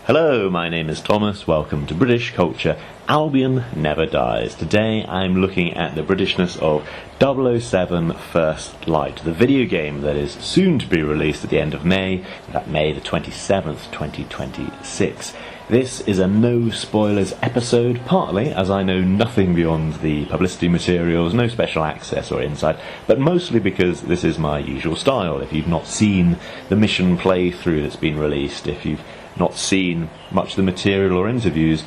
Hello, my name is Thomas. Welcome to British Culture. Albion Never Dies. Today I'm looking at the Britishness of 007 First Light, the video game that is soon to be released at the end of May, that May the 27th, 2026. This is a no spoilers episode, partly as I know nothing beyond the publicity materials, no special access or insight, but mostly because this is my usual style. If you've not seen the mission playthrough that's been released, if you've not seen much of the material or interviews,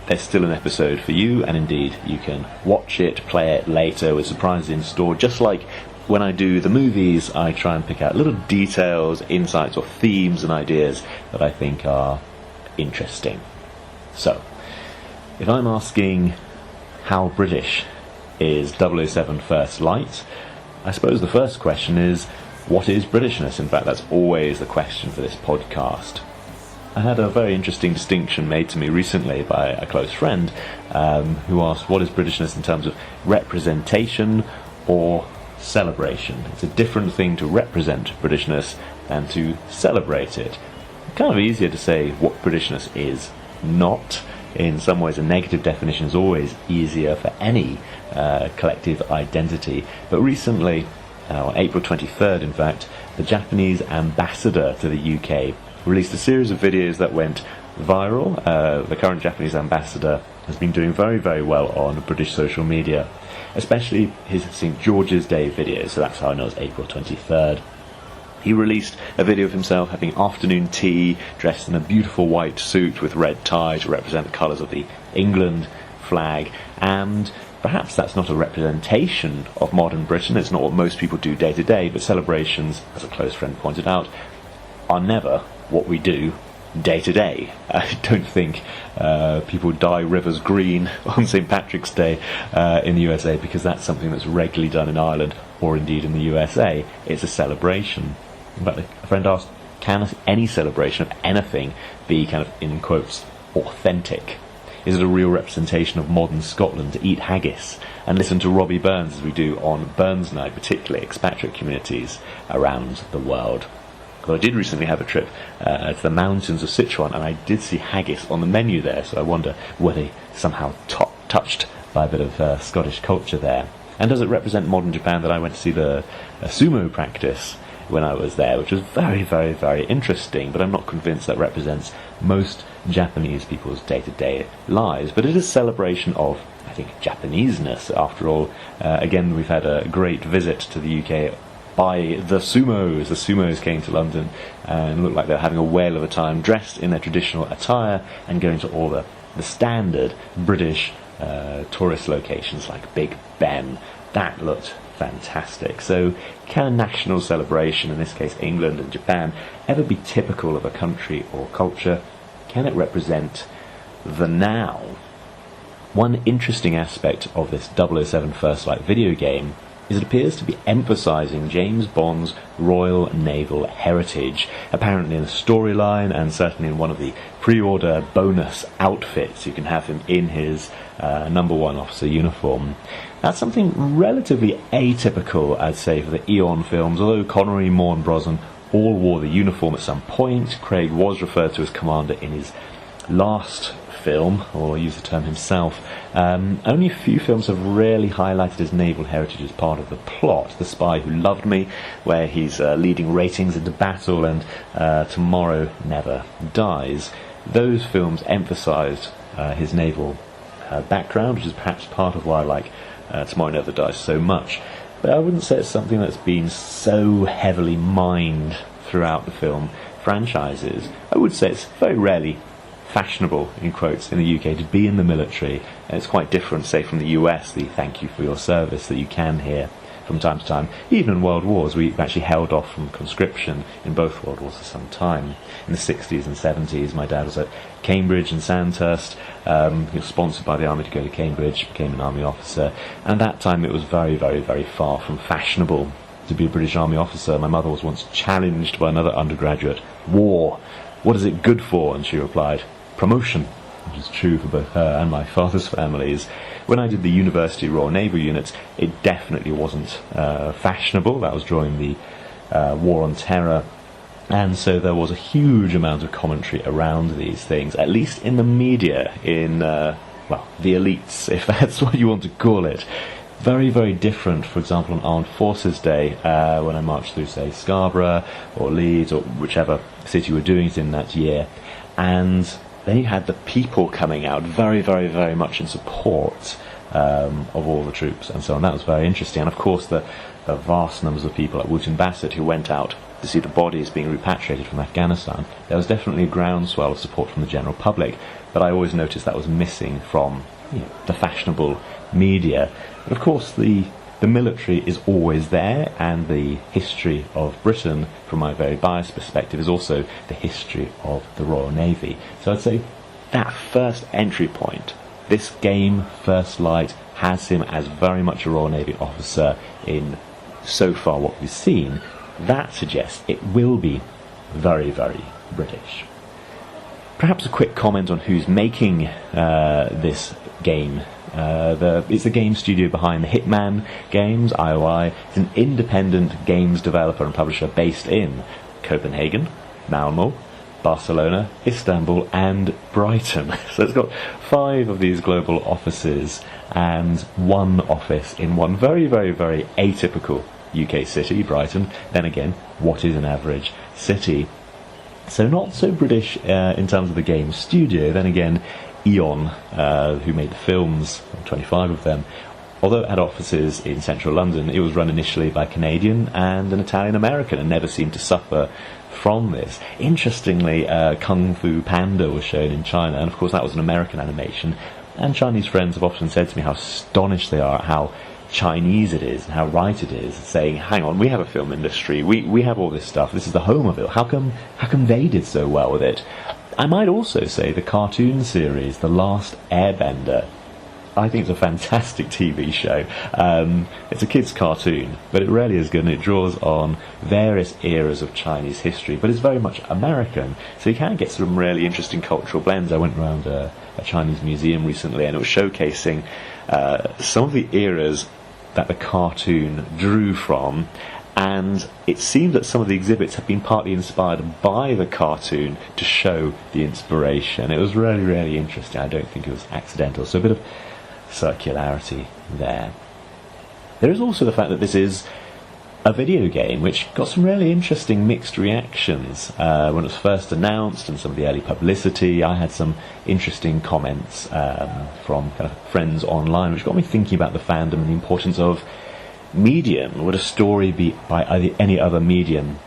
there's still an episode for you, and indeed you can watch it, play it later with surprises in store. Just like when I do the movies, I try and pick out little details, insights or themes and ideas that I think are interesting. So, if I'm asking how British is 007 First Light, I suppose the first question is, what is Britishness? In fact, that's always the question for this podcast. I had a very interesting distinction made to me recently by a close friend who asked, what is Britishness in terms of representation or celebration? It's a different thing to represent Britishness than to celebrate it. Kind of easier to say what Britishness is not. In some ways, a negative definition is always easier for any collective identity. But recently, on April 23rd, in fact, the Japanese ambassador to the UK released a series of videos that went viral. The current Japanese ambassador has been doing very, very well on British social media, especially his St. George's Day video, so that's how I know it's April 23rd. He released a video of himself having afternoon tea, dressed in a beautiful white suit with red tie to represent the colours of the England flag, and perhaps that's not a representation of modern Britain, it's not what most people do day to day, but celebrations, as a close friend pointed out, are never what we do day to day. I don't think people dye rivers green on St. Patrick's Day in the USA, because that's something that's regularly done in Ireland or indeed in the USA. It's a celebration. In fact, a friend asked, can any celebration of anything be kind of, in quotes, authentic? Is it a real representation of modern Scotland to eat haggis and listen to Robbie Burns as we do on Burns Night, particularly expatriate communities around the world? Well, I did recently have a trip to the mountains of Sichuan, and I did see haggis on the menu there, so I wonder were they somehow touched by a bit of Scottish culture there. And does it represent modern Japan that I went to see the sumo practice when I was there, which was very, very, very interesting, but I'm not convinced that represents most Japanese people's day-to-day lives. But it is a celebration of, I think, Japaneseness. After all, again, we've had a great visit to the UK by the sumos. The sumos came to London and looked like they were having a whale of a time, dressed in their traditional attire and going to all the standard British tourist locations like Big Ben. That looked fantastic. So can a national celebration, in this case England and Japan, ever be typical of a country or culture? Can it represent the now? One interesting aspect of this 007 First Light video game is it appears to be emphasising James Bond's Royal Naval heritage, apparently in the storyline and certainly in one of the pre-order bonus outfits. You can have him in his number one officer uniform. That's something relatively atypical, I'd say, for the Eon films, although Connery, Moore and Brosnan all wore the uniform at some point. Craig was referred to as Commander in his last film, or use the term himself. Only a few films have really highlighted his naval heritage as part of the plot. The Spy Who Loved Me, where he's leading ratings into battle, and Tomorrow Never Dies. Those films emphasised his naval background, which is perhaps part of why I like Tomorrow Never Dies so much. But I wouldn't say it's something that's been so heavily mined throughout the film franchises. I would say it's very rarely fashionable, in quotes, in the UK to be in the military, and it's quite different, say, from the US, the thank you for your service that you can hear from time to time. Even in World Wars, we actually held off from conscription in both World Wars for some time. In the 60s and 70s, my dad was at Cambridge and Sandhurst. He was sponsored by the army to go to Cambridge, became an army officer, and at that time it was very, very, very far from fashionable to be a British Army officer. My mother was once challenged by another undergraduate, war, what is it good for? And she replied, promotion, which is true for both her and my father's families. When I did the University Royal Naval Units, it definitely wasn't fashionable. That was during the War on Terror And so there was a huge amount of commentary around these things, at least in the media, in, the elites, if that's what you want to call it. Very, very different, for example, on Armed Forces Day, when I marched through, say, Scarborough or Leeds or whichever city we're doing it in that year. And then you had the people coming out very, very, very much in support of all the troops and so on. That was very interesting. And, of course, the vast numbers of people like Wotton Bassett who went out to see the bodies being repatriated from Afghanistan. There was definitely a groundswell of support from the general public, but I always noticed that was missing from the fashionable media. And of course, the military is always there, and the history of Britain, from my very biased perspective, is also the history of the Royal Navy. So I'd say that first entry point, this game, First Light, has him as very much a Royal Navy officer in so far what we've seen. That suggests it will be very, very British. Perhaps a quick comment on who's making this game. It's the game studio behind the Hitman games, IOI. It's an independent games developer and publisher based in Copenhagen, Malmö, Barcelona, Istanbul and Brighton. So it's got 5 of these global offices and 1 office in one very, very, very atypical UK city, Brighton. Then again, what is an average city? So not so British in terms of the game studio. Then again, Eon, who made the films, 25 of them, although it had offices in central London, it was run initially by a Canadian and an Italian American and never seemed to suffer from this. Interestingly, Kung Fu Panda was shown in China, and of course that was an American animation, and Chinese friends have often said to me how astonished they are at how Chinese it is and how right it is, saying, hang on, we have a film industry, we have all this stuff, this is the home of it, how come they did so well with it? I might also say the cartoon series, The Last Airbender, I think it's a fantastic TV show. It's a kid's cartoon, but it really is good, and it draws on various eras of Chinese history, but it's very much American, so you can get some really interesting cultural blends. I went around a Chinese museum recently, and it was showcasing some of the eras that the cartoon drew from, and it seemed that some of the exhibits had been partly inspired by the cartoon to show the inspiration. It was really, really interesting. I don't think it was accidental, so a bit of circularity there. There is also the fact that this is a video game which got some really interesting mixed reactions when it was first announced, and some of the early publicity. I had some interesting comments from kind of friends online, which got me thinking about the fandom and the importance of medium. Would a story by any other medium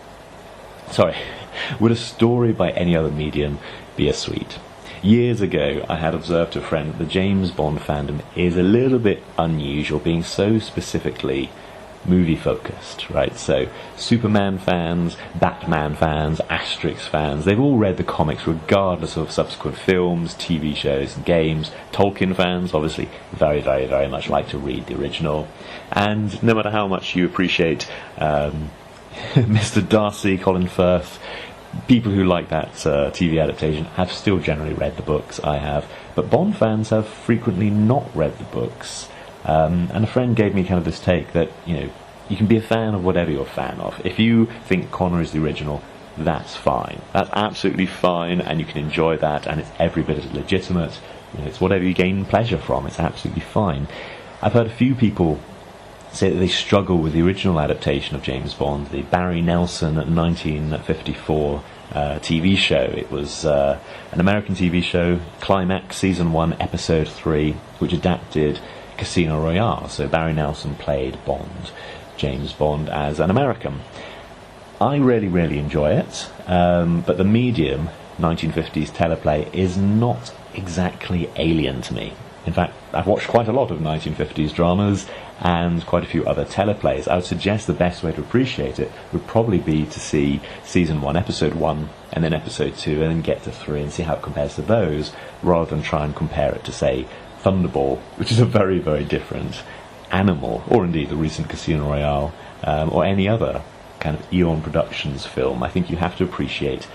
be as sweet? Years ago, I had observed to a friend that the James Bond fandom is a little bit unusual, being so specifically movie-focused, right? So, Superman fans, Batman fans, Asterix fans, they've all read the comics regardless of subsequent films, TV shows, and games. Tolkien fans, obviously, very, very, very much like to read the original. And no matter how much you appreciate Mr. Darcy, Colin Firth, people who like that TV adaptation have still generally read the books. I have. But Bond fans have frequently not read the books. And a friend gave me kind of this take that, you can be a fan of whatever you're a fan of. If you think Connor is the original, that's fine. That's absolutely fine, and you can enjoy that, and it's every bit as legitimate. It's whatever you gain pleasure from. It's absolutely fine. I've heard a few people say that they struggle with the original adaptation of James Bond, the Barry Nelson 1954 TV show. It was an American TV show, Climax, Season 1, Episode 3, which adapted Casino Royale. So Barry Nelson played Bond, James Bond, as an American. I really, really enjoy it, but the medium, 1950s teleplay, is not exactly alien to me. In fact, I've watched quite a lot of 1950s dramas and quite a few other teleplays. I would suggest the best way to appreciate it would probably be to see Season 1, Episode 1, and then Episode 2, and then get to 3 and see how it compares to those, rather than try and compare it to, say, Thunderball, which is a very, very different animal, or indeed the recent Casino Royale, or any other kind of Eon Productions film. I think you have to appreciate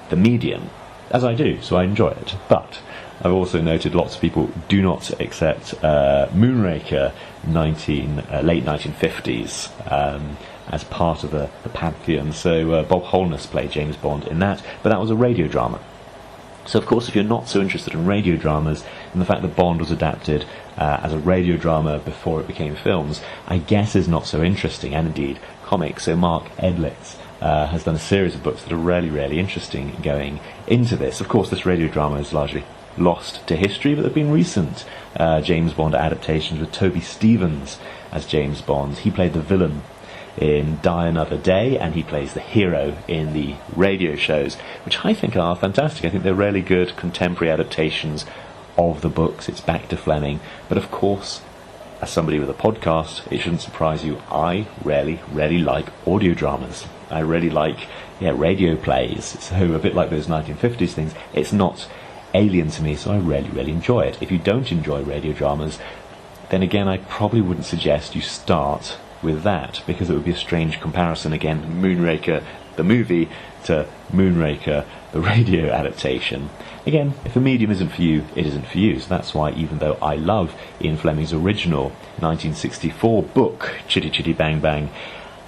the medium, as I do, so I enjoy it. But I've also noted lots of people do not accept Moonraker late 1950s as part of the pantheon. So Bob Holness played James Bond in that, but that was a radio drama. So of course, if you're not so interested in radio dramas, and the fact that Bond was adapted as a radio drama before it became films, I guess is not so interesting, and indeed comics. So Mark Edlitz has done a series of books that are really, really interesting going into this. Of course, this radio drama is largely lost to history, but there have been recent James Bond adaptations with Toby Stephens as James Bond. He played the villain in Die Another Day, and he plays the hero in the radio shows, which I think are fantastic. I think they're really good contemporary adaptations of the books. It's back to Fleming, but of course, as somebody with a podcast, it shouldn't surprise you, I really, really like audio dramas. I really like radio plays. So a bit like those 1950s things, it's not alien to me, so I really, really enjoy it. If you don't enjoy radio dramas, then again, I probably wouldn't suggest you start with that, because it would be a strange comparison, again, Moonraker the movie to Moonraker the radio adaptation. Again, if a medium isn't for you, it isn't for you. So that's why, even though I love Ian Fleming's original 1964 book, Chitty Chitty Bang Bang,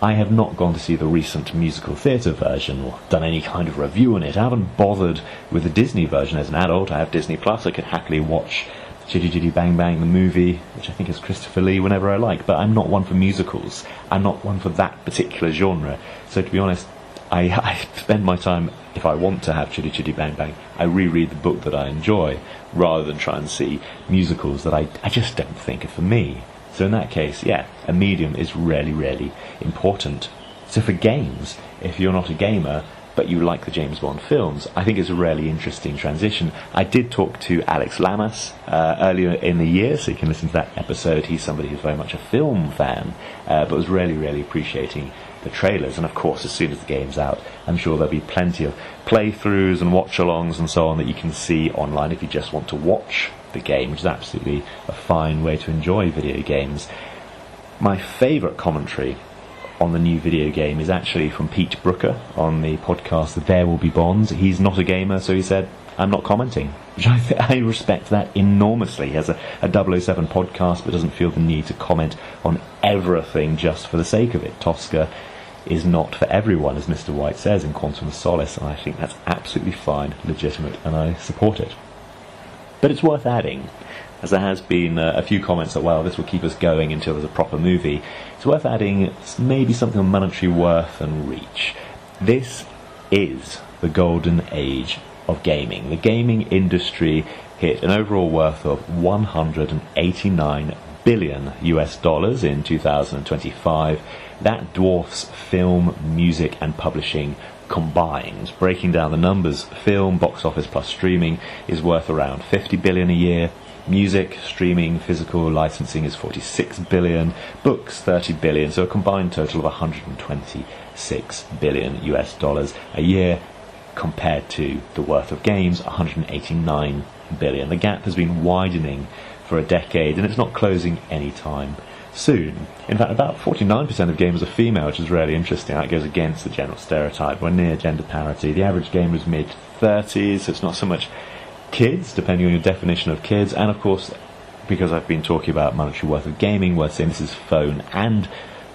I have not gone to see the recent musical theatre version or done any kind of review on it. I haven't bothered with the Disney version as an adult. I have Disney Plus. I could happily watch Chitty Chitty Bang Bang, the movie, which I think is Christopher Lee, whenever I like, but I'm not one for musicals. I'm not one for that particular genre. So to be honest, I spend my time, if I want to have Chitty Chitty Bang Bang, I reread the book that I enjoy, rather than try and see musicals that I just don't think are for me. So in that case, a medium is really, really important. So for games, if you're not a gamer, but you like the James Bond films, I think it's a really interesting transition. I did talk to Alex Lamas earlier in the year, so you can listen to that episode. He's somebody who's very much a film fan, but was really, really appreciating the trailers. And of course, as soon as the game's out, I'm sure there'll be plenty of playthroughs and watch-alongs and so on that you can see online if you just want to watch the game, which is absolutely a fine way to enjoy video games. My favourite commentary on the new video game is actually from Pete Brooker on the podcast There Will Be Bonds. He's not a gamer, so he said, I'm not commenting, which I respect that enormously. He has a 007 podcast, but doesn't feel the need to comment on everything just for the sake of it. Tosca is not for everyone, as Mr. White says in Quantum of Solace, and I think that's absolutely fine, legitimate, and I support it. But it's worth adding, as there has been a few comments that, well, this will keep us going until there's a proper movie. It's worth adding maybe something on monetary worth and reach. This is the golden age of gaming. The gaming industry hit an overall worth of $189 billion US in 2025. That dwarfs film, music, and publishing combined. Breaking down the numbers, film, box office plus streaming is worth around $50 billion a year. Music, streaming, physical licensing is $46 billion. Books, $30 billion. So a combined total of $126 billion US a year, compared to the worth of games, $189 billion. The gap has been widening for a decade, and it's not closing any time soon. In fact, about 49% of gamers are female, which is really interesting. That goes against the general stereotype. We're near gender parity. The average gamer is mid-30s, so it's not so much kids, depending on your definition of kids. And of course, because I've been talking about monetary worth of gaming, we're saying this is phone and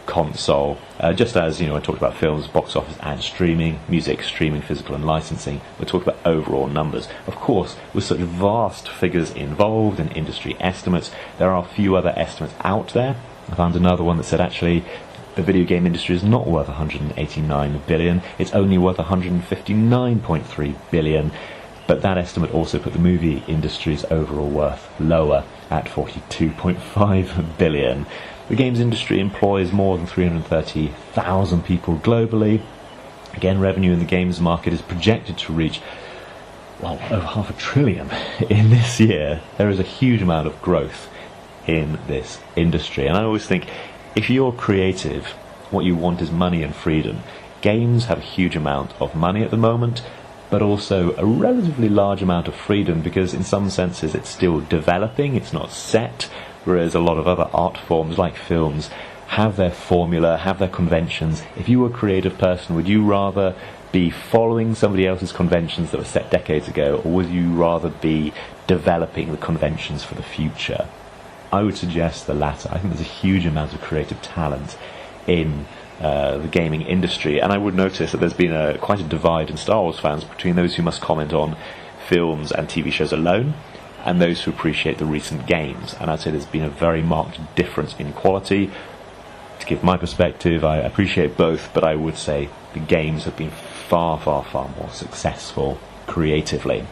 console. Just as, I talked about films, box office and streaming, music, streaming, physical and licensing, we're talking about overall numbers. Of course, with such vast figures involved and industry estimates, there are a few other estimates out there. I found another one that said actually the video game industry is not worth $189 billion, it's only worth $159.3 billion. But that estimate also put the movie industry's overall worth lower at $42.5 billion. The games industry employs more than 330,000 people globally. Again, revenue in the games market is projected to reach, over $500 billion in this year. There is a huge amount of growth in this industry. And I always think, if you're creative, what you want is money and freedom. Games have a huge amount of money at the moment, but also a relatively large amount of freedom, because in some senses it's still developing, it's not set, whereas a lot of other art forms like films have their formula, have their conventions. If you were a creative person, would you rather be following somebody else's conventions that were set decades ago, or would you rather be developing the conventions for the future? I would suggest the latter. I think there's a huge amount of creative talent in the gaming industry, and I would notice that there's been quite a divide in Star Wars fans between those who must comment on films and TV shows alone and those who appreciate the recent games. And I'd say there's been a very marked difference in quality. To give my perspective, I appreciate both, but I would say the games have been far, far, far more successful creatively.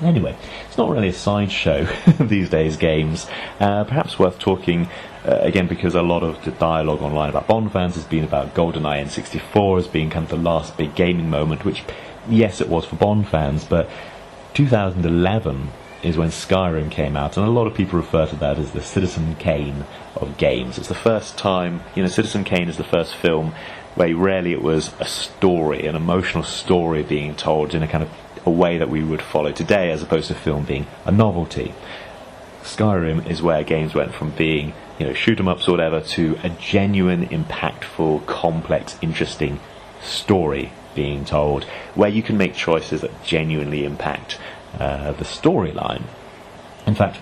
Anyway, it's not really a sideshow these days, games. Perhaps worth talking, again, because a lot of the dialogue online about Bond fans has been about GoldenEye N64 as being kind of the last big gaming moment, which, yes, it was for Bond fans, but 2011 is when Skyrim came out, and a lot of people refer to that as the Citizen Kane of games. It's the first time, Citizen Kane is the first film where rarely it was a story, an emotional story being told in a kind of a way that we would follow today, as opposed to film being a novelty. Skyrim is where games went from being, shoot 'em ups or whatever, to a genuine, impactful, complex, interesting story being told, where you can make choices that genuinely impact the storyline. In fact,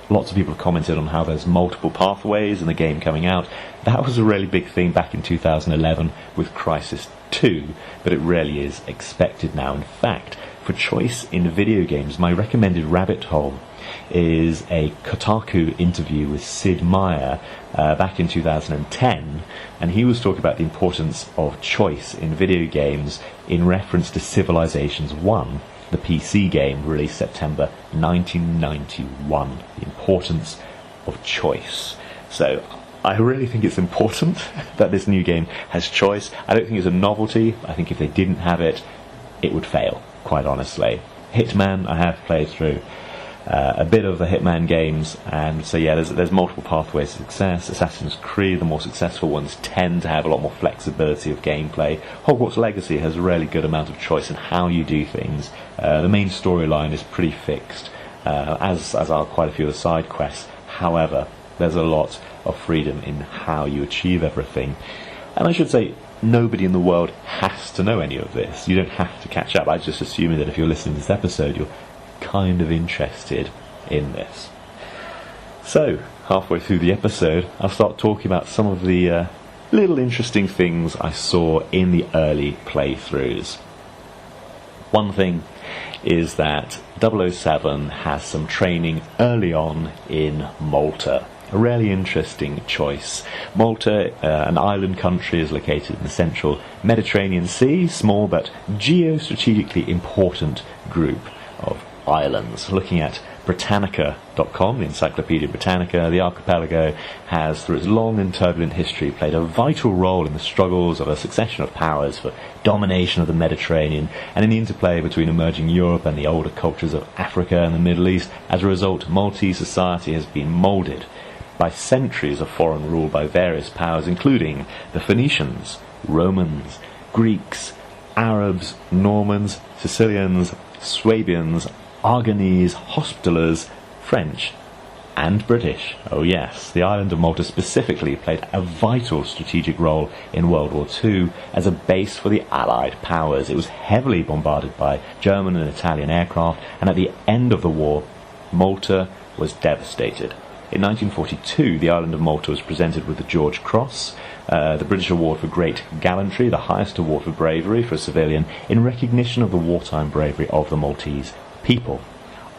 lots of people have commented on how there's multiple pathways in the game coming out. That was a really big thing back in 2011 with Crysis 2, but it really is expected now. In fact, for choice in video games, my recommended rabbit hole is a Kotaku interview with Sid Meier back in 2010, and he was talking about the importance of choice in video games in reference to Civilizations 1, the PC game released September 1991. The importance of choice. So I really think it's important that this new game has choice. I don't think it's a novelty. I think if they didn't have it, it would fail, quite honestly. Hitman, I have played through a bit of the Hitman games, and so yeah, there's multiple pathways to success. Assassin's Creed, the more successful ones, tend to have a lot more flexibility of gameplay. Hogwarts Legacy has a really good amount of choice in how you do things. The main storyline is pretty fixed, as are quite a few of the side quests. However, there's a lot of freedom in how you achieve everything. And I should say, nobody in the world has to know any of this. You don't have to catch up. I'm just assuming that if you're listening to this episode, you're kind of interested in this. So, halfway through the episode, I'll start talking about some of the little interesting things I saw in the early playthroughs. One thing is that 007 has some training early on in Malta. A really interesting choice. Malta, an island country, is located in the central Mediterranean Sea, small but geostrategically important group of islands. Looking at Britannica.com, the Encyclopedia Britannica, the archipelago has, through its long and turbulent history, played a vital role in the struggles of a succession of powers for domination of the Mediterranean and in the interplay between emerging Europe and the older cultures of Africa and the Middle East. As a result, Maltese society has been moulded by centuries of foreign rule by various powers, including the Phoenicians, Romans, Greeks, Arabs, Normans, Sicilians, Swabians, Aragonese, Hospitallers, French, and British. Oh yes, the island of Malta specifically played a vital strategic role in World War II as a base for the Allied powers. It was heavily bombarded by German and Italian aircraft, and at the end of the war, Malta was devastated. In 1942, the island of Malta was presented with the George Cross, the British Award for Great Gallantry, the highest award for bravery for a civilian, in recognition of the wartime bravery of the Maltese people.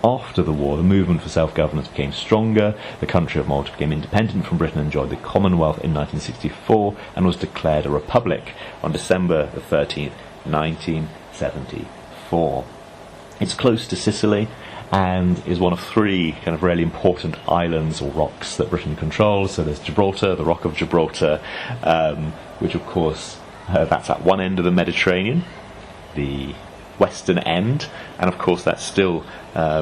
After the war, the movement for self-governance became stronger. The country of Malta became independent from Britain and joined the Commonwealth in 1964 and was declared a republic on December the 13th, 1974. It's close to Sicily and is one of three kind of really important islands or rocks that Britain controls. So there's Gibraltar, the Rock of Gibraltar, which of course, that's at one end of the Mediterranean, the western end, and of course that's still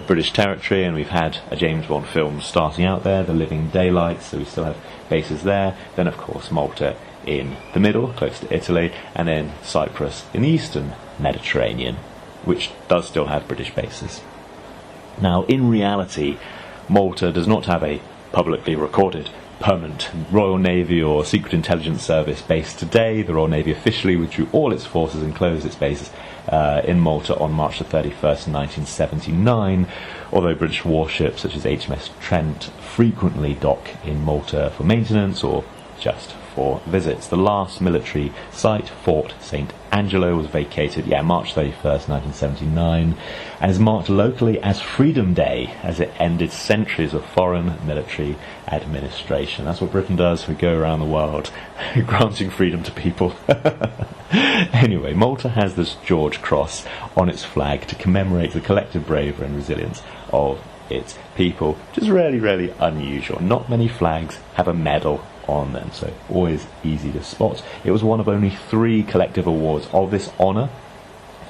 British territory, and we've had a James Bond film starting out there, The Living Daylights, so we still have bases there. Then of course Malta in the middle, close to Italy, and then Cyprus in the eastern Mediterranean, which does still have British bases. Now, in reality, Malta does not have a publicly recorded permanent Royal Navy or Secret Intelligence Service base today. The Royal Navy officially withdrew all its forces and closed its bases in Malta on March the 31st, 1979, although British warships such as HMS Trent frequently dock in Malta for maintenance or just for visits. The last military site, Fort St. Angelo, was vacated, March 31st, 1979, and is marked locally as Freedom Day, as it ended centuries of foreign military administration. That's what Britain does. We go around the world granting freedom to people. Anyway, Malta has this George Cross on its flag to commemorate the collective bravery and resilience of its people, which is really, really unusual. Not many flags have a medal on them, so always easy to spot. It was one of only 3 collective awards of this honour.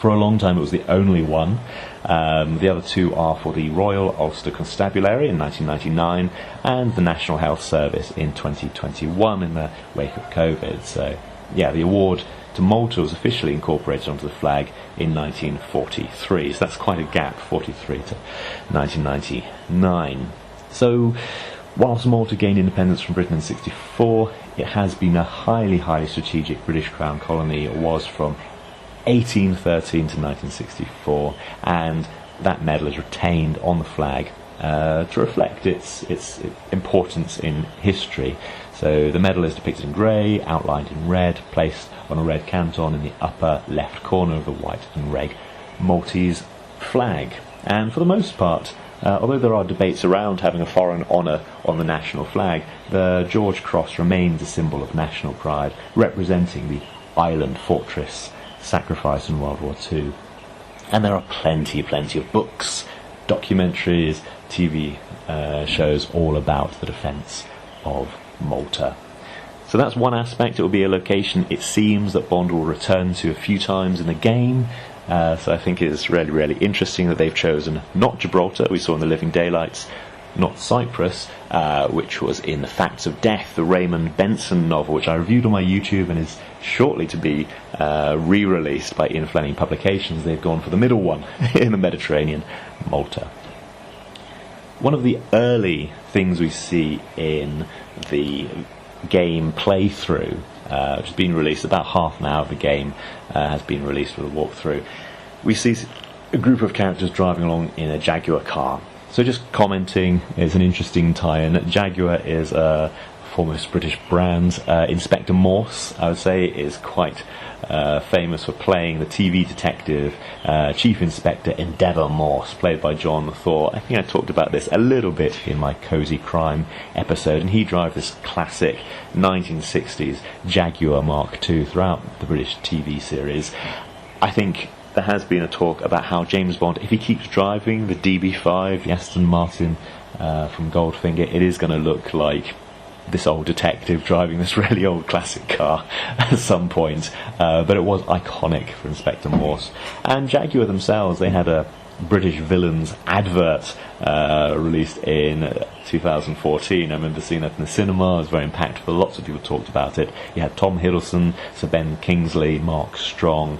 For a long time it was the only one. The other 2 are for the Royal Ulster Constabulary in 1999 and the National Health Service in 2021 in the wake of COVID. So the award to Malta was officially incorporated onto the flag in 1943, so that's quite a gap, 43 to 1999. So whilst Malta gained independence from Britain in 1964, it has been a highly strategic British Crown colony. It was from 1813 to 1964, and that medal is retained on the flag to reflect its importance in history. So the medal is depicted in grey, outlined in red, placed on a red canton in the upper left corner of the white and red Maltese flag. And for the most part, although there are debates around having a foreign honour on the national flag, the George Cross remains a symbol of national pride, representing the island fortress sacrifice in World War II. And there are plenty of books, documentaries, TV shows all about the defence of Malta. So that's one aspect. It will be a location it seems that Bond will return to a few times in the game. So I think it's really, really interesting that they've chosen not Gibraltar, we saw in the Living Daylights, not Cyprus, which was in The Facts of Death, the Raymond Benson novel, which I reviewed on my YouTube and is shortly to be re-released by Ian Fleming Publications. They've gone for the middle one in the Mediterranean, Malta. One of the early things we see in the game playthrough, which has been released, about half an hour of the game has been released with a walkthrough, we see a group of characters driving along in a Jaguar car. So just commenting, it's an interesting tie-in. Jaguar is a foremost British brand. Inspector Morse, I would say, is quite famous for playing the TV detective Chief Inspector Endeavour Morse, played by John Thaw. I think I talked about this a little bit in my Cozy Crime episode, and he drives this classic 1960s Jaguar Mark II throughout the British TV series. I think there has been a talk about how James Bond, if he keeps driving the DB5, the Aston Martin from Goldfinger, it is going to look like this old detective driving this really old classic car at some point, but it was iconic for Inspector Morse. And Jaguar themselves, they had a British villains advert released in 2014. I remember seeing that in the cinema. It was very impactful. Lots of people talked about it. You had Tom Hiddleston, Sir Ben Kingsley, Mark Strong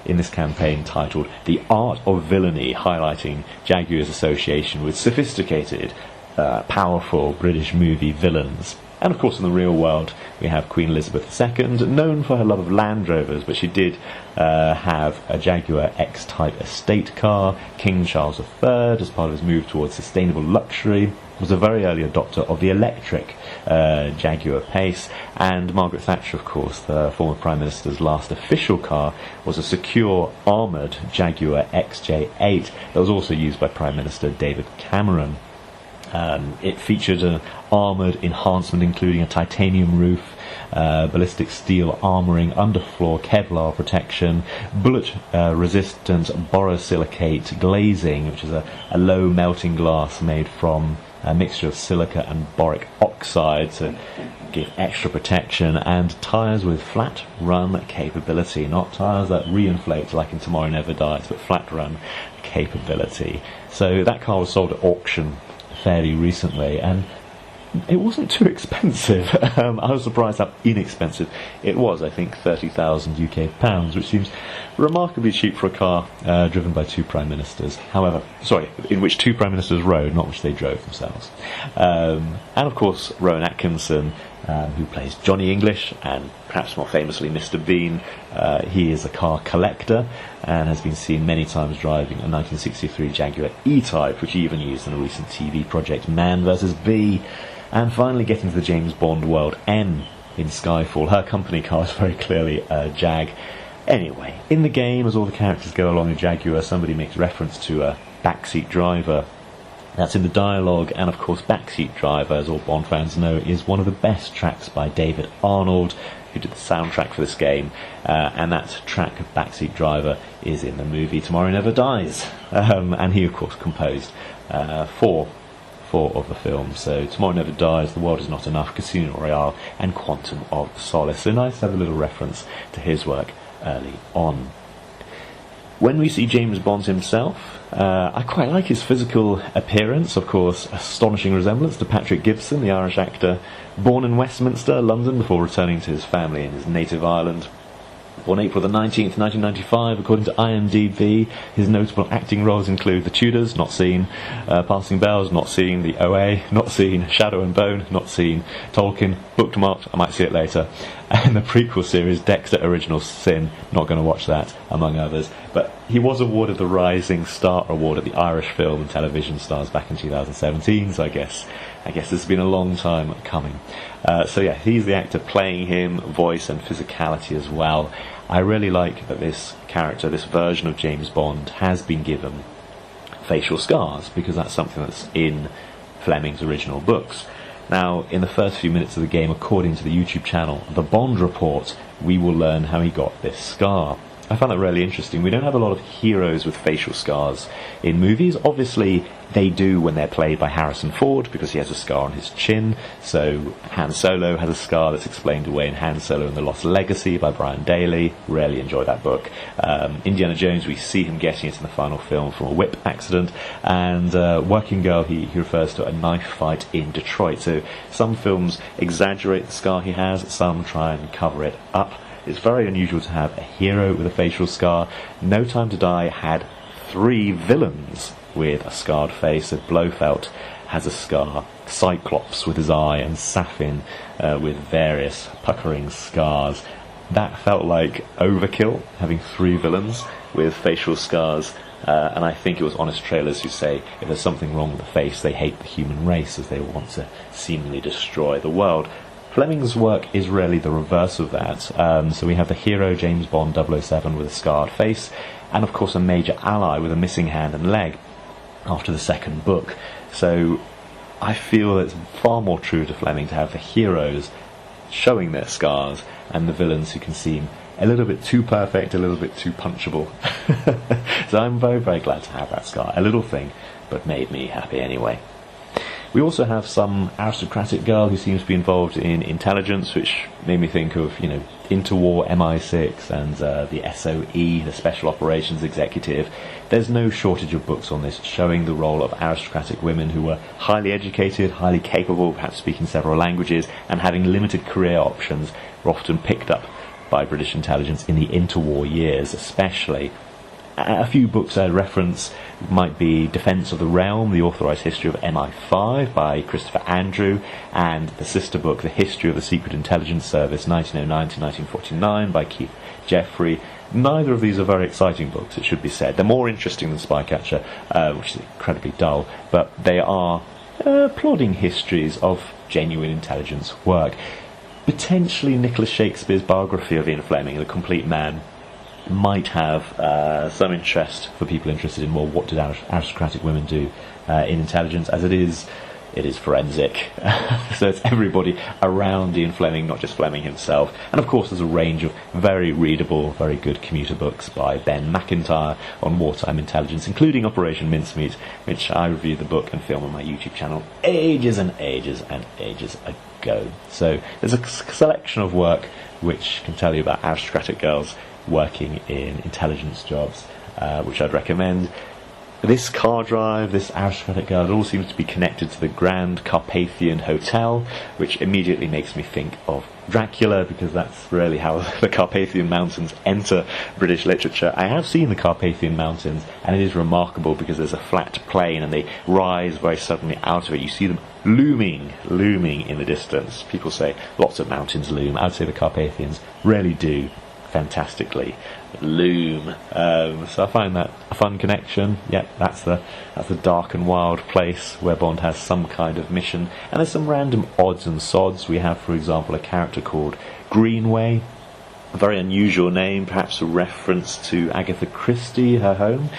in this campaign titled The Art of Villainy, highlighting Jaguar's association with sophisticated, powerful British movie villains. And of course in the real world we have Queen Elizabeth II, known for her love of Land Rovers, but she did have a Jaguar X-Type estate car. King Charles III, as part of his move towards sustainable luxury, was a very early adopter of the electric Jaguar Pace, and Margaret Thatcher, of course, the former Prime Minister's last official car, was a secure armoured Jaguar XJ8 that was also used by Prime Minister David Cameron. It featured an armoured enhancement including a titanium roof, ballistic steel armouring, underfloor Kevlar protection, bullet-resistant borosilicate glazing, which is a low melting glass made from a mixture of silica and boric oxide to give extra protection, and tyres with flat run capability, not tyres that reinflate like in Tomorrow Never Dies, but flat run capability. So that car was sold at auction fairly recently, and it wasn't too expensive. I was surprised how inexpensive it was. I think 30,000 UK pounds, which seems remarkably cheap for a car driven by 2 Prime Ministers. However, in which 2 Prime Ministers rode, not which they drove themselves. And of course, Rowan Atkinson, who plays Johnny English, and perhaps more famously Mr. Bean. He is a car collector and has been seen many times driving a 1963 Jaguar E-Type, which he even used in a recent TV project, Man vs. Bee. And finally getting to the James Bond world, M in Skyfall. Her company car is very clearly a Jag. Anyway, in the game, as all the characters go along a Jaguar, somebody makes reference to a backseat driver. That's in the dialogue, and of course Backseat Driver, as all Bond fans know, is one of the best tracks by David Arnold, who did the soundtrack for this game, and that track of Backseat Driver is in the movie Tomorrow Never Dies, and he of course composed four of the films, so Tomorrow Never Dies, The World Is Not Enough, Casino Royale, and Quantum of Solace. So nice to have a little reference to his work early on. When we see James Bond himself, I quite like his physical appearance, of course, astonishing resemblance to Patrick Gibson, the Irish actor, born in Westminster, London, before returning to his family in his native Ireland. Born April the 19th, 1995, according to IMDb, his notable acting roles include The Tudors, not seen, Passing Bells, not seen, The OA, not seen, Shadow and Bone, not seen, Tolkien, bookmarked, I might see it later, and the prequel series Dexter Original Sin, not going to watch that, among others. But he was awarded the Rising Star Award at the Irish Film and Television Stars back in 2017, so I guess this has been a long time coming. So yeah, he's the actor playing him, voice and physicality as well. I really like that this character, this version of James Bond, has been given facial scars, because that's something that's in Fleming's original books. Now, in the first few minutes of the game, according to the YouTube channel The Bond Report, we will learn how he got this scar. I found that really interesting. We don't have a lot of heroes with facial scars in movies. Obviously, they do when they're played by Harrison Ford, because he has a scar on his chin. So Han Solo has a scar that's explained away in Han Solo and the Lost Legacy by Brian Daley. Really enjoy that book. Indiana Jones, we see him getting it in the final film from a whip accident. And Working Girl, he refers to a knife fight in Detroit. So some films exaggerate the scar he has, some try and cover it up. It's very unusual to have a hero with a facial scar. No Time to Die had 3 villains with a scarred face. So Blofeld has a scar, Cyclops with his eye, and Safin with various puckering scars. That felt like overkill, having 3 villains with facial scars. And I think it was Honest Trailers who say if there's something wrong with the face, they hate the human race, as they want to seemingly destroy the world. Fleming's work is really the reverse of that. So we have the hero, James Bond 007, with a scarred face, and of course a major ally with a missing hand and leg after the second book. So I feel it's far more true to Fleming to have the heroes showing their scars and the villains who can seem a little bit too perfect, a little bit too punchable. So I'm very, very glad to have that scar. A little thing, but made me happy anyway. We also have some aristocratic girl who seems to be involved in intelligence, which made me think of, interwar MI6 and the SOE, the Special Operations Executive. There's no shortage of books on this, showing the role of aristocratic women who were highly educated, highly capable, perhaps speaking several languages, and having limited career options, were often picked up by British intelligence in the interwar years, especially. A few books I reference might be Defence of the Realm, The Authorised History of MI5 by Christopher Andrew, and the sister book, The History of the Secret Intelligence Service, 1909 to 1949 by Keith Jeffrey. Neither of these are very exciting books, it should be said. They're more interesting than Spycatcher, which is incredibly dull, but they are plodding histories of genuine intelligence work. Potentially Nicholas Shakespeare's biography of Ian Fleming, The Complete Man, might have some interest for people interested in, well, what did aristocratic women do in intelligence, as it is forensic. So it's everybody around Ian Fleming, not just Fleming himself. And of course there's a range of very readable, very good commuter books by Ben McIntyre on wartime intelligence, including Operation Mincemeat, which I reviewed the book and film on my YouTube channel ages and ages and ages ago. So there's a selection of work which can tell you about aristocratic girls working in intelligence jobs, which I'd recommend. This car drive, this aristocratic girl, it all seems to be connected to the Grand Carpathian Hotel, which immediately makes me think of Dracula, because that's really how the Carpathian Mountains enter British literature. I have seen the Carpathian Mountains, and it is remarkable because there's a flat plain and they rise very suddenly out of it. You see them looming in the distance. People say lots of mountains loom. I'd say the Carpathians really do. fantastically loom. So I find that a fun connection. Yep, that's the dark and wild place where Bond has some kind of mission. And there's some random odds and sods. We have, for example, a character called Greenway. A very unusual name, perhaps a reference to Agatha Christie, her home.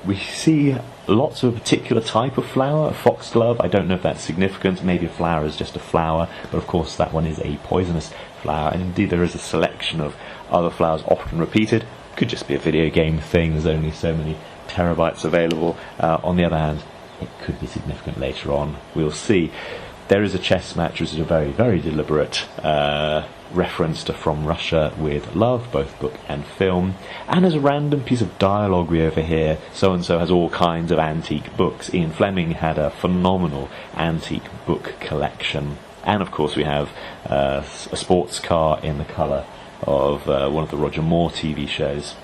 We see lots of a particular type of flower, a foxglove. I don't know if that's significant. Maybe a flower is just a flower, but of course that one is a poisonous flower. And indeed there is a selection of other flowers often repeated. Could just be a video game thing. There's only so many terabytes available. On the other hand, it could be significant later on. We'll see. There is a chess match, which is a very, very deliberate reference to From Russia with Love, both book and film. And there's a random piece of dialogue we overhear. So-and-so has all kinds of antique books. Ian Fleming had a phenomenal antique book collection. And of course we have a sports car in the colour of one of the Roger Moore TV shows.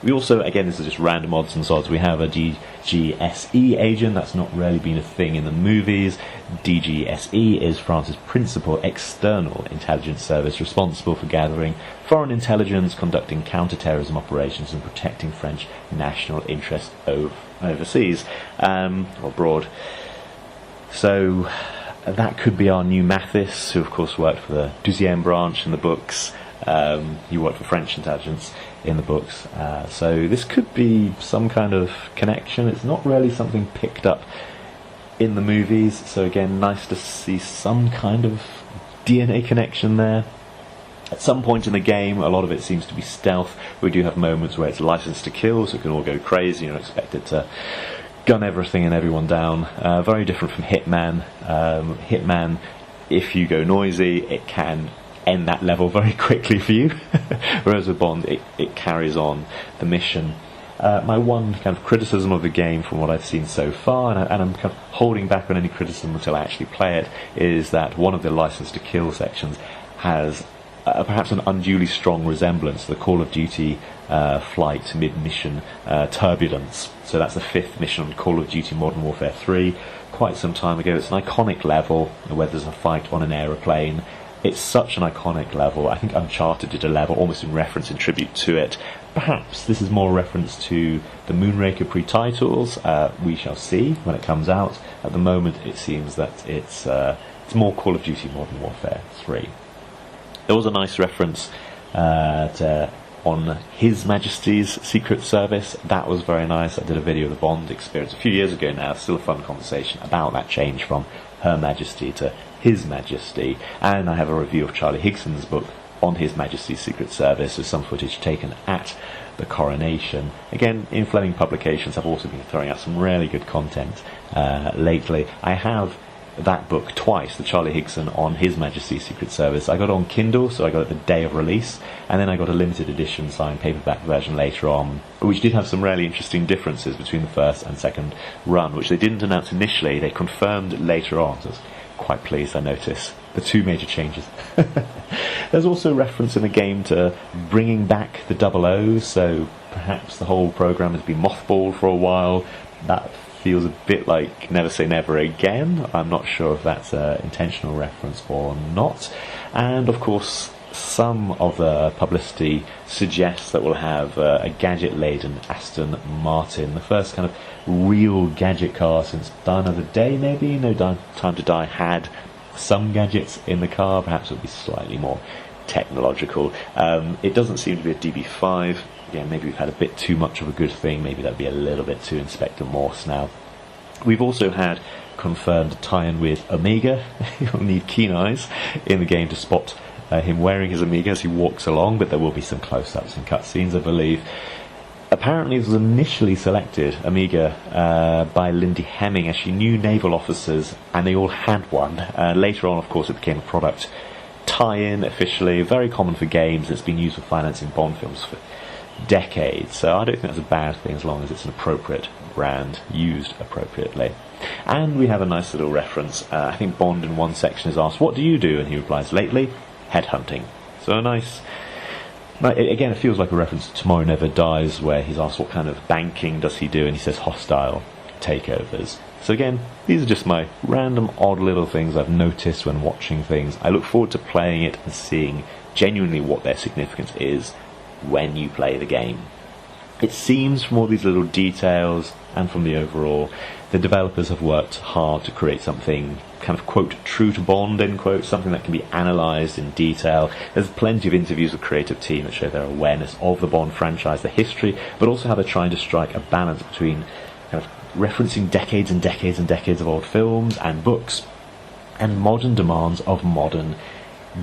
We also, again, this is just random odds and sods, we have a DGSE agent. That's not really been a thing in the movies. DGSE is France's principal external intelligence service, responsible for gathering foreign intelligence, conducting counter-terrorism operations and protecting French national interests overseas, or abroad. So that could be our new Mathis, who of course worked for the 12e branch in the books. He worked for French intelligence in the books, so this could be some kind of connection. It's not really something picked up in the movies, so again, nice to see some kind of DNA connection there. At some point in the game, a lot of it seems to be stealth. We do have moments where it's licensed to kill, so it can all go crazy. You're expected to gun everything and everyone down. Very different from Hitman. Hitman, if you go noisy, it can end that level very quickly for you, whereas with Bond it carries on the mission. My one kind of criticism of the game from what I've seen so far, and I'm kind of holding back on any criticism until I actually play it, is that one of the license to kill sections has perhaps an unduly strong resemblance to the Call of Duty flight mid-mission turbulence. So that's the 5th mission on Call of Duty Modern Warfare 3, quite some time ago. It's an iconic level where there's a fight on an aeroplane. It's such an iconic level. I think Uncharted did a level almost in reference and tribute to it. Perhaps this is more a reference to the Moonraker pre-titles. We shall see when it comes out. At the moment it seems that it's more Call of Duty Modern Warfare 3. There was a nice reference on His Majesty's Secret Service. That was very nice. I did a video of the Bond experience a few years ago now. Still a fun conversation about that change from Her Majesty to His Majesty, and I have a review of Charlie Higson's book on His Majesty's Secret Service with some footage taken at the coronation. Again, in Fleming Publications have also been throwing out some really good content lately. I have that book twice, the Charlie Higson on His Majesty's Secret Service. I got it on Kindle, so I got it the day of release, and then I got a limited edition signed paperback version later on, which did have some really interesting differences between the first and second run, which they didn't announce initially, they confirmed later on. So quite pleased I notice the two major changes. There's also reference in the game to bringing back the 00s, so perhaps the whole program has been mothballed for a while. That feels a bit like Never Say Never Again. I'm not sure if that's an intentional reference or not. And of course some of the publicity suggests that we'll have a gadget-laden Aston Martin, the first kind of real gadget car since Die Another Day, maybe. No Time to Die had some gadgets in the car. Perhaps it'll be slightly more technological. It doesn't seem to be a DB5. Yeah, maybe we've had a bit too much of a good thing. Maybe that'd be a little bit too Inspector Morse now. We've also had confirmed tie-in with Omega. You'll need keen eyes in the game to spot him wearing his Omega as he walks along, but there will be some close-ups and cutscenes, I believe. Apparently it was initially selected, Omega, by Lindy Hemming, as she knew naval officers, and they all had one. Later on, of course, it became a product tie-in officially, very common for games. It's been used for financing Bond films for decades, so I don't think that's a bad thing as long as it's an appropriate brand used appropriately. And we have a nice little reference. I think Bond in one section is asked, "What do you do?" and he replies, "Lately, headhunting." So a nice... Again, it feels like a reference to Tomorrow Never Dies, where he's asked what kind of banking does he do, and he says hostile takeovers. So again, these are just my random odd little things I've noticed when watching things. I look forward to playing it and seeing genuinely what their significance is when you play the game. It seems from all these little details and from the overall, the developers have worked hard to create something kind of, quote, true to Bond, end quote, something that can be analysed in detail. There's plenty of interviews with the creative team that show their awareness of the Bond franchise, the history, but also how they're trying to strike a balance between kind of referencing decades and decades and decades of old films and books and modern demands of modern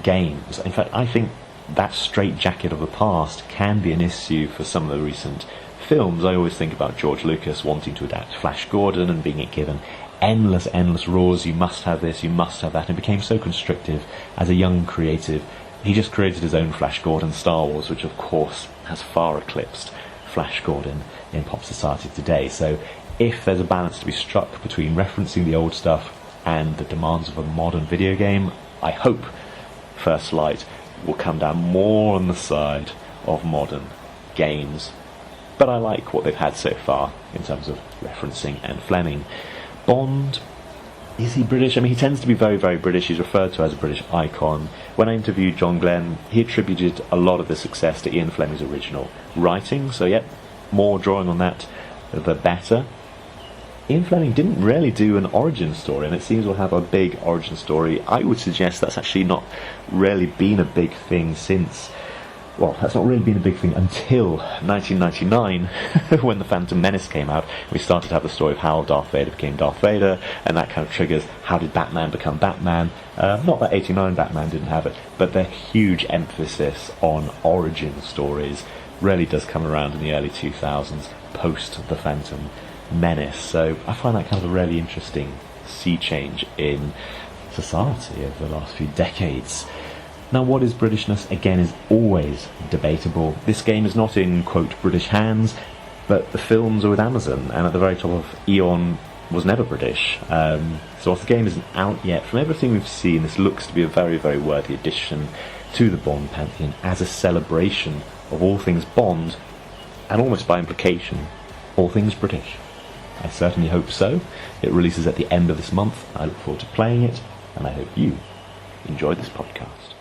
games. In fact, I think that straitjacket of the past can be an issue for some of the recent films. I always think about George Lucas wanting to adapt Flash Gordon and being given endless rules. You must have this, you must have that. It became so constrictive as a young creative. He just created his own Flash Gordon Star Wars, which of course has far eclipsed Flash Gordon in pop society today. So if there's a balance to be struck between referencing the old stuff and the demands of a modern video game, I hope First Light will come down more on the side of modern games. But I like what they've had so far in terms of referencing and Fleming. Bond, is he British? I mean, he tends to be very, very British. He's referred to as a British icon. When I interviewed John Glenn, he attributed a lot of the success to Ian Fleming's original writing. So, yeah, more drawing on that, the better. Ian Fleming didn't really do an origin story, and it seems we'll have a big origin story. I would suggest that's actually not really been a big thing since... Well, that's not really been a big thing until 1999, when The Phantom Menace came out. We started to have the story of how Darth Vader became Darth Vader, and that kind of triggers how did Batman become Batman. Not that 89 Batman didn't have it, but the huge emphasis on origin stories really does come around in the early 2000s, post The Phantom Menace. So I find that kind of a really interesting sea change in society over the last few decades. Now, what is Britishness, again, is always debatable. This game is not in, quote, British hands, but the films are with Amazon, and at the very top of Eon was never British. So whilst the game isn't out yet, from everything we've seen, this looks to be a very, very worthy addition to the Bond pantheon as a celebration of all things Bond, and almost by implication, all things British. I certainly hope so. It releases at the end of this month. I look forward to playing it, and I hope you enjoyed this podcast.